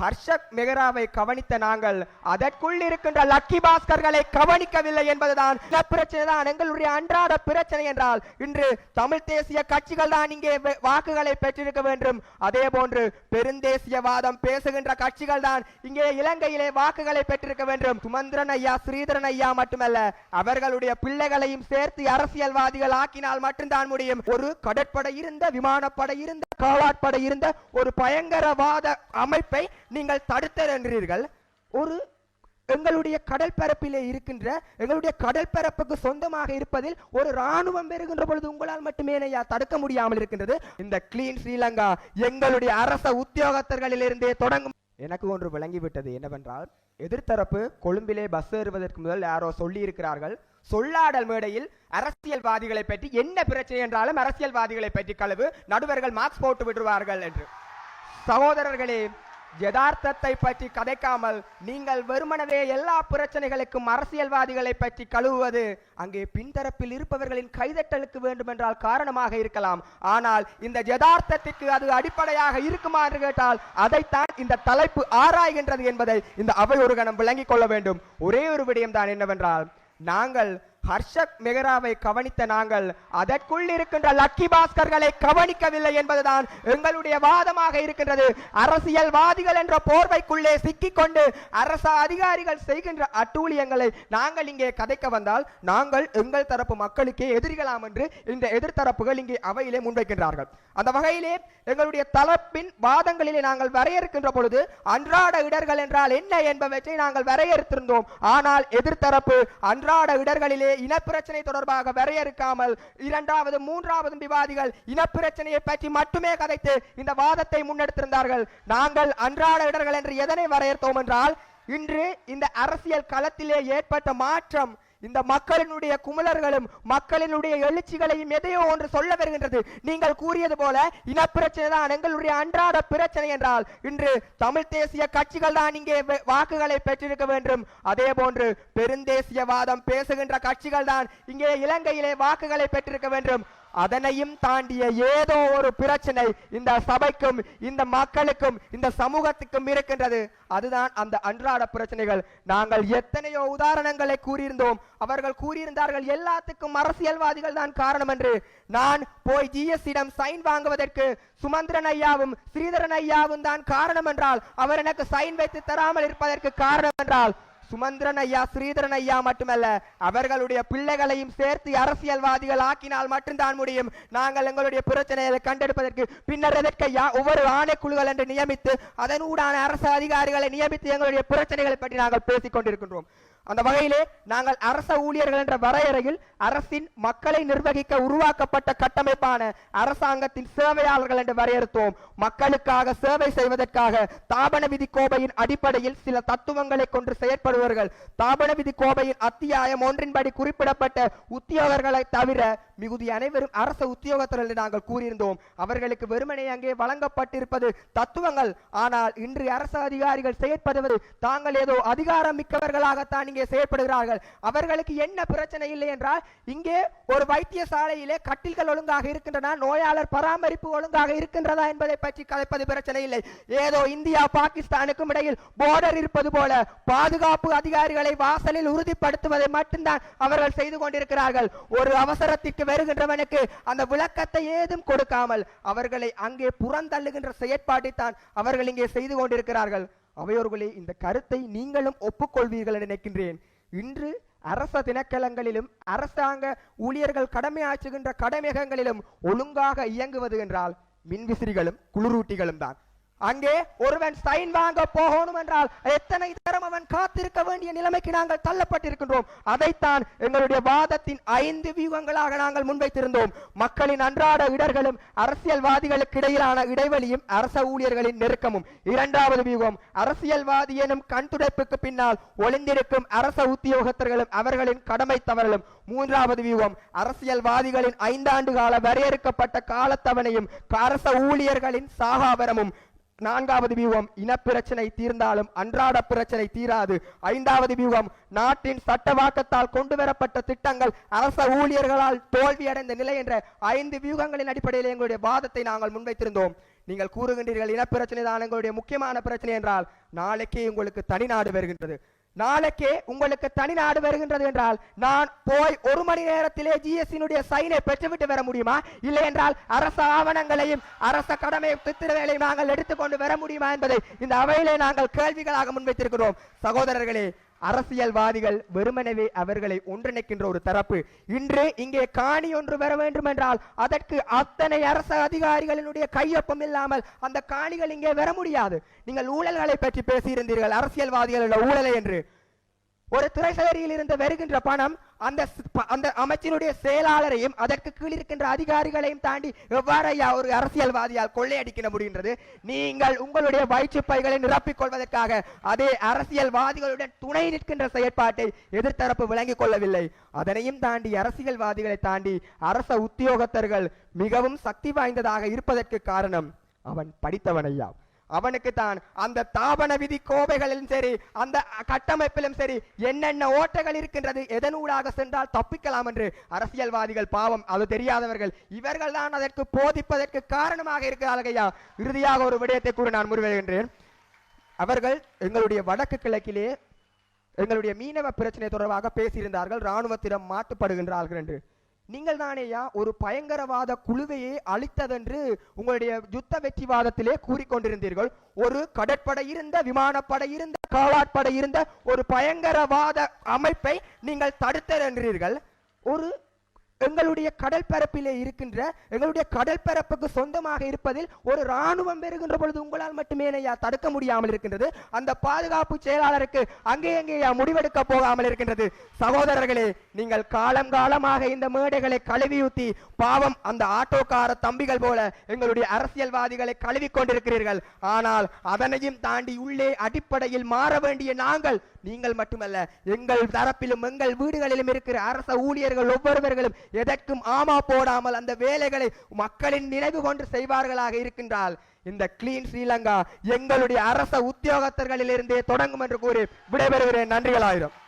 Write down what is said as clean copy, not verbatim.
ஹர்ஷக் மெஹராவை கவனித்த நாங்கள் அதற்குள் இருக்கின்ற லக்கி பாஸ்கர்களை கவனிக்கவில்லை என்பதுதான் பிரச்சனை தான் எங்களுடைய அன்றாட பிரச்சனை என்றால் இன்று தமிழ் தேசிய கட்சிகள் தான் இங்கே வாக்குகளை பெற்றிருக்க வேண்டும். அதே போன்று பெருந்தேசியவாதம் பேசுகின்ற கட்சிகள் தான் இங்கே இலங்கையிலே வாக்குகளை பெற்றிருக்க வேண்டும். சுமந்திரன் ஐயா ஸ்ரீதரன் ஐயா மட்டுமல்ல அவர்களுடைய பிள்ளைகளையும் சேர்த்து அரசியல்வாதிகள் ஆக்கினால் மட்டும்தான் முடியும். ஒரு கடற்படை இருந்த விமானப்படை இருந்த காலாட்படை இருந்த ஒரு பயங்கரவாத அமைப்பை நீங்கள் தடுத்தென்றீர்கள். ஒரு எங்களுடைய கடல் பரப்பிலே இருக்கின்ற எங்களுடைய கடல் பரப்புக்கு சொந்தமாக இருப்பதில் ஒரு ராணுவம் பெறுகின்ற பொழுது உங்களால் மட்டுமே தடுக்க முடியாமல் இருக்கின்றது. இந்த கிளீன் ஸ்ரீலங்கா எங்களுடைய அரச உத்தியோகத்தர்களிலிருந்தே தொடங்கும். எனக்கு ஒன்று விளங்கிவிட்டது என்னவென்றால் எதிர்த்தரப்பு கொழும்பிலே பஸ் ஏறுவதற்கு முதல் யாரோ சொல்லி இருக்கிறார்கள் சொல்லாடல் மேடையில் அரசியல்வாதிகளை பற்றி என்ன பிரச்சனை என்றாலும் அரசியல்வாதிகளை பற்றி கழுவு நடுவர்கள் மார்க்ஸ் போட்டு விடுவார்கள் என்று. சகோதரர்களே யதார்த்தத்தை பற்றி கதைக்காமல் நீங்கள் வெறுமனவே எல்லா பிரச்சனைகளுக்கும் அரசியல்வாதிகளை பற்றி கழுவுவது அங்கே பின்தரப்பில் இருப்பவர்களின் கைதட்டலுக்கு வேண்டுமென்றால் காரணமாக இருக்கலாம். ஆனால் இந்த யதார்த்தத்திற்கு அது அடிப்படையாக இருக்குமா என்று கேட்டால் அதைத்தான் இந்த தலைப்பு ஆராய்கின்றது என்பதை இந்த அவை ஒரு கணம் விளங்கிக் கொள்ள வேண்டும். ஒரே ஒரு விடயம் தான் என்னவென்றால் நாங்கள் ஹர்ஷக் மெஹராவை கவனித்த நாங்கள் அதற்குள் இருக்கின்ற லக்கி பாஸ்கர்களை கவனிக்கவில்லை என்பதுதான் எங்களுடைய வாதமாக இருக்கின்றது. அரசியல்வாதிகள் என்ற போர்வைக்குள்ளே சிக்கிக்கொண்டு அரச அதிகாரிகள் செய்கின்ற அட்டூழியங்களை நாங்கள் இங்கே கதைக்க வந்தால் நாங்கள் எங்கள் தரப்பு மக்களுக்கே எதிரிகளாம் என்று இந்த எதிர்த்தரப்புகள் இங்கே அவையிலே முன்வைக்கின்றார்கள். அந்த வகையிலே எங்களுடைய தரப்பின் வாதங்களிலே நாங்கள் வரையறுக்கின்ற பொழுது அன்றாட இடர்கள் என்றால் என்ன என்பவற்றை நாங்கள் வரையறுத்திருந்தோம். ஆனால் எதிர்த்தரப்பு அன்றாட இடர்களிலே இனப்பிரச்சனை தொடர்பாக வரையறுக்காமல் இரண்டாவது மூன்றாவது விவாதிகள் இனப்பிரச்சனையை பற்றி மட்டுமே கதைத்து இந்த வாதத்தை முன்னெடுத்திருந்தார்கள். நாங்கள் அன்றாட இடர்கள் என்று எதனை வரையறுத்தோம் என்றால் இன்று இந்த அரசியல் களத்திலே ஏற்பட்ட மாற்றம் இந்த மக்களினுடைய குமலர்களும் மக்களினுடைய எழுச்சிகளையும் எதையோ ஒன்று சொல்ல வருகின்றது. நீங்கள் கூறியது போல இனப்பிரச்சனை தான் எங்களுடைய அன்றாட பிரச்சனை என்றால் இன்று தமிழ் தேசிய கட்சிகள் தான் இங்கே வாக்குகளை பெற்றிருக்க வேண்டும். அதே போன்று பெருந்தேசியவாதம் பேசுகின்ற கட்சிகள் தான் இங்கே இலங்கையிலே வாக்குகளை பெற்றிருக்க வேண்டும். அதனையும் தாண்டிய ஏதோ ஒரு பிரச்சனை இந்த சபைக்கும் இந்த மக்களுக்கும் இந்த சமூகத்துக்கும் இருக்கின்றது. அதுதான் அந்த அன்றாட பிரச்சனைகள். நாங்கள் எத்தனையோ உதாரணங்களை கூறியிருந்தோம். அவர்கள் கூறியிருந்தார்கள் எல்லாத்துக்கும் அரசியல்வாதிகள் தான் காரணம் என்று. நான் போய் ஜிஎஸ்டிடம் சைன் வாங்குவதற்கு சுமந்திரன் ஐயாவும் ஸ்ரீதரன் ஐயாவும் தான் காரணம் என்றால் அவர் எனக்கு சைன் வைத்து தராமல் இருப்பதற்கு காரணம் என்றால் சுமந்திரன் ஐயா ஸ்ரீதரன் ஐயா மட்டுமல்ல அவர்களுடைய பிள்ளைகளையும் சேர்த்து அரசியல்வாதிகள் ஆக்கினால் மட்டும்தான் முடியும். நாங்கள் எங்களுடைய பிரச்சனைகளை கண்டெடுப்பதற்கு பின்னர் எதற்கு ஒவ்வொரு ஆணைக்குழுக்கள் என்று நியமித்து அதனூடான அரசு அதிகாரிகளை நியமித்து எங்களுடைய பிரச்சனைகளை பற்றி நாங்கள் பேசிக் கொண்டிருக்கின்றோம். அந்த வகையிலே நாங்கள் அரச ஊழியர்கள் என்ற வரையறையில் அரசின் மக்களை நிர்வகிக்க உருவாக்கப்பட்ட கட்டமைப்பான அரசாங்கத்தின் சேவையாளர்கள் என்று வரையறுத்தோம். மக்களுக்காக சேவை செய்வதற்காக தாபன விதி கோவையின் அடிப்படையில் சில தத்துவங்களை கொண்டு செயற்படுவார்கள். தாபன விதி கோவையின் அத்தியாயம் 1 குறிப்பிடப்பட்ட உத்தியோகர்களை தவிர மிகுதி அனைவரும் அரச உத்தியோகத்தர்கள் என்று நாங்கள் கூறியிருந்தோம். அவர்களுக்கு வெறுமனே அங்கே வழங்கப்பட்டிருப்பது தத்துவங்கள். ஆனால் இன்று அரசு அதிகாரிகள் செயற்படுவது தாங்கள் ஏதோ அதிகாரம் மிக்கவர்களாகத்தான் இங்கே செயற்படுகிறார்கள். அவர்களுக்கு என்ன பிரச்சனை இல்லை என்றால் இங்கே ஒரு வைத்தியசாலையிலே கட்டில்கள் ஒழுங்காக இருக்கின்றன, நோயாளர் பராமரிப்பு ஒழுங்காக இருக்கின்றதா என்பதை பற்றி கலைப்பது பிரச்சனை இல்லை. ஏதோ இந்தியா பாகிஸ்தானுக்கும் இடையில் போர்டர் இருப்பது போல பாதுகாப்பு அதிகாரிகளை வாசலில் உறுதிப்படுத்துவதை மட்டும்தான் அவர்கள் செய்து கொண்டிருக்கிறார்கள். ஒரு அவசரத்திற்கு வருகின்றவனுக்கு அந்த விளக்கத்தை ஏதும் கொடுக்காமல் அவர்களை அங்கே புறந்தள்ளுகின்ற செயற்பாட்டைத்தான் அவர்கள் இங்கே செய்து கொண்டிருக்கிறார்கள். அவையோர்களே இந்த கருத்தை நீங்களும் ஒப்புக்கொள்வீர்கள் என நினைக்கின்றேன். இன்று அரச திணைக்களங்களிலும் அரசாங்க ஊழியர்கள் கடமை ஆற்றுகின்ற கடமையகங்களிலும் ஒழுங்காக இயங்குவது என்றால் மின்விசிறிகளும் குளிரூட்டிகளும் தான். அங்கே ஒருவன் சைன் வாங்க போகணும் என்றால் எத்தனை தரம் அவன் காத்திருக்க வேண்டிய நிலைமைக்கு நாங்கள் தள்ளப்பட்டிருக்கின்றோம். அதைத்தான் எங்களுடைய வாதத்தின் 5 வியூகங்களாக நாங்கள் முன்வைத்திருந்தோம். மக்களின் அன்றாட இடர்களும் அரசியல்வாதிகளுக்கு இடையிலான இடைவெளியும் அரச ஊழியர்களின் நெருக்கமும். 2வது வியூகம் அரசியல்வாதி எனும் கண்துடைப்புக்கு பின்னால் ஒளிந்திருக்கும் அரச உத்தியோகத்தர்களும் அவர்களின் கடமை தவறலும். 3வது வியூகம் அரசியல்வாதிகளின் 5 ஆண்டு கால வரையறுக்கப்பட்ட காலத்தவணையும் அரச ஊழியர்களின் சாகாவரமும். 4வது வியூகம் இனப்பிரச்சனை தீர்ந்தாலும் அன்றாட பிரச்சனை தீராது. 5வது வியூகம் நாட்டின் சட்டவாக்கத்தால் கொண்டு வரப்பட்ட திட்டங்கள் அரச ஊழியர்களால் தோல்வியடைந்த நிலை என்ற 5 வியூகங்களின் அடிப்படையில் எங்களுடைய வாதத்தை நாங்கள் முன்வைத்திருந்தோம். நீங்கள் கூறுகின்றீர்கள் இனப்பிரச்சனை தான் எங்களுடைய முக்கியமான பிரச்சனை என்றால் நாளைக்கே உங்களுக்கு தனிநாடு வருகின்றது. நாளைக்கே உங்களுக்கு தனிநாடு வருகின்றது என்றால் நான் போய் ஒரு மணி நேரத்திலே ஜிஎஸ்டியினுடைய சைனை பெற்றுவிட்டு வர முடியுமா? இல்லை என்றால் அரச ஆவணங்களையும் அரச கடமை திட்டங்களையும் நாங்கள் எடுத்துக்கொண்டு வர முடியுமா என்பதை இந்த அவையிலே நாங்கள் கேள்விகளாக முன்வைத்திருக்கிறோம். சகோதரர்களே, அரசியல்வாதிகள் வெறுமனவே அவர்களை ஒன்றிணைக்கின்ற ஒரு தரப்பு. இன்று இங்கே காணி ஒன்று வர வேண்டும் என்றால் அதற்கு அத்தனை அரச அதிகாரிகளினுடைய கையொப்பம் இல்லாமல் அந்த காணிகள் இங்கே வர முடியாது. நீங்கள் ஊழல்களை பற்றி பேசியிருந்தீர்கள், அரசியல்வாதிகளோட ஊழலை என்று. ஒரு திரைசேரியில் இருந்து வருகின்ற பணம் அந்த அமைச்சினுடைய செயலாளரையும் அதற்கு கீழ் இருக்கின்ற அதிகாரிகளையும் தாண்டி எவ்வாறு ஒரு அரசியல்வாதியால் கொள்ளையடிக்க முடிகின்றது? நீங்கள் உங்களுடைய வயிற்று பைகளை நிரப்பிக் கொள்வதற்காக அதே அரசியல்வாதிகளுடன் துணை நிற்கின்ற செயற்பாட்டை எதிர்த்தரப்பு விளங்கிக் கொள்ளவில்லை. அதனையும் தாண்டி அரசியல்வாதிகளை தாண்டி அரச உத்தியோகத்தர்கள் மிகவும் சக்தி வாய்ந்ததாக இருப்பதற்கு காரணம் அவன் படித்தவன் ஐயா. அவனுக்கு தான் அந்த தாபன விதி கோவைகளிலும் சரி அந்த கட்டமைப்பிலும் சரி என்னென்ன ஓட்டைகள் இருக்கின்றது, எதனூடாக சென்றால் தப்பிக்கலாம் என்று அரசியல்வாதிகள் பாவம் அது தெரியாதவர்கள் இவர்கள் தான் அதற்கு போதிப்பதற்கு காரணமாக இருக்கிறார்கள் ஐயா. இறுதியாக ஒரு விடயத்தை கூறி நான் முன்வைக்கின்றேன். அவர்கள் எங்களுடைய வடக்கு கிழக்கிலே எங்களுடைய மீனவ பிரச்சனை தொடர்பாக பேசியிருந்தார்கள், இராணுவத்திடம் மாட்டுப்படுகின்றார்கள் என்று. நீங்கள் தானேயா ஒரு பயங்கரவாத குழுவையே அழித்ததென்று உங்களுடைய யுத்த வெற்றிவாதத்திலே கூறிக்கொண்டிருந்தீர்கள். ஒரு கடற்படை இருந்த, விமானப்படை இருந்த, காலாட்படை இருந்த ஒரு பயங்கரவாத அமைப்பை நீங்கள் தடுத்தென்றீர்கள். ஒரு எங்களுடைய கடல் பரப்பிலே இருக்கின்ற எங்களுடைய கடல் பரப்புக்கு சொந்தமாக இருப்பதில் ஒரு இராணுவம் பெறுகின்ற பொழுது உங்களால் மட்டுமே தடுக்க முடியாமல் இருக்கின்றது. அந்த பாதுகாப்பு செயலாளருக்கு அங்கே முடிவெடுக்க போகாமல் இருக்கின்றது. சகோதரர்களே, நீங்கள் காலம் காலமாக இந்த மேடைகளை கழுவியூத்தி பாவம் அந்த ஆட்டோக்கார தம்பிகள் போல எங்களுடைய அரசியல்வாதிகளை கழுவி கொண்டிருக்கிறீர்கள். ஆனால் அதனையும் தாண்டி உள்ளே அடிப்படையில் மாற வேண்டிய நாங்கள், நீங்கள் மட்டுமல்ல, எங்கள் தரப்பிலும் எங்கள் வீடுகளிலும் இருக்கிற அரச ஊழியர்கள் ஒவ்வொருவர்களும் எதற்கும் ஆமா போடாமல் அந்த வேலைகளை மக்களின் நினைவு கொண்டு செய்வார்களாக இருக்கின்றால் இந்த கிளீன் ஸ்ரீலங்கா எங்களுடைய அரச உத்தியோகத்தர்களில் இருந்தே தொடங்கும் என்று கூறி விடைபெறுகிறேன். நன்றிகளாயிரம்.